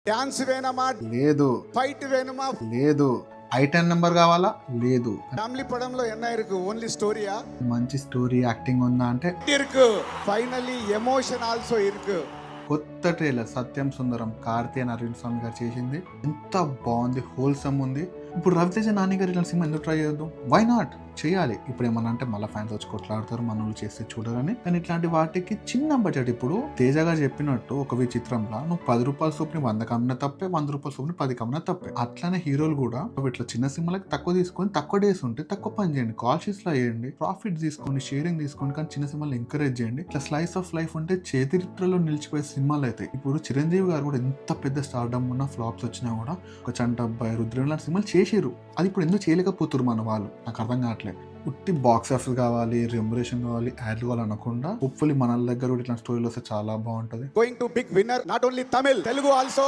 Dance వేణమా? లేదు. Fight వేణమా? లేదు. I ten number కావాలా? లేదు. ఫ్యామిలీ పడంలో ఎన్న ఇరుకు? ఓన్లీ స్టోరీయా? మంచి స్టోరీ యాక్టింగ్ ఉందా అంటే ఇరుకు. ఫైనలీ ఎమోషన్ ఆల్సో ఇరుకు. కొత్త ట్రైలర్ సత్యం సుందరం కార్తీయ అరవింద్ స్వామి గారు చేసింది. ఎంత బాగుంది, హోల్సమ్ ఉంది. ఇప్పుడు రవితేజ నాని గారు ఇలాంటి సినిమా ఎందుకు ట్రై చేయొద్దు? Why not? చేయాలి. ఇప్పుడు ఏమన్నా అంటే మళ్ళీ ఫ్యాన్స్ వచ్చి కొట్లాడతారు, మన వాళ్ళు చేస్తే చూడరని. కానీ ఇట్లాంటి వాటికి చిన్న బడ్జెట్. ఇప్పుడు తేజ గారు చెప్పినట్టు ఒక విచిత్రంలో నువ్వు 10 రూపాయల సూప్ని 100 కమ్మిన తప్పే, 100 రూపాయల సూప్ని 10 కమ్మిన తప్పే. అట్లానే హీరోలు కూడా ఇట్లా చిన్న సినిమాలకి తక్కువ తీసుకొని తక్కువ డేస్ ఉంటే తక్కువ పని చేయండి, కాల్ షీట్స్ లో వేయండి, ప్రాఫిట్ తీసుకోండి, షేరింగ్ తీసుకోండి. కానీ చిన్న సినిమాలు ఎంకరేజ్ చేయండి. ఇట్లా స్లైస్ ఆఫ్ లైఫ్ ఉంటే చేతిరిత్రలో నిలిచిపోయే సినిమాలు అయితే. ఇప్పుడు చిరంజీవి గారు కూడా ఎంత పెద్ద స్టార్డమ్ ఉన్న ఫ్లాప్స్ వచ్చినా కూడా ఒక చంటబ్బాయి, రుద్రం లాంటి సినిమాలు చేసిరు. అది ఇప్పుడు ఎందుకు చేయలేకపోతున్నారు మన వాళ్ళు? నాకు అర్థం కావట్లేదు. ఉట్టి బాక్స్ ఆఫీస్ కావాలి, రెమ్యునరేషన్ కావాలి, యాడ్లు కావాలి అనకుండా హోప్ఫుల్లీ మన దగ్గర కూడా ఇట్లాంటి స్టోరీలు వస్తే చాలా బాగుంటది. Going to big winner, not only Tamil, Telugu also.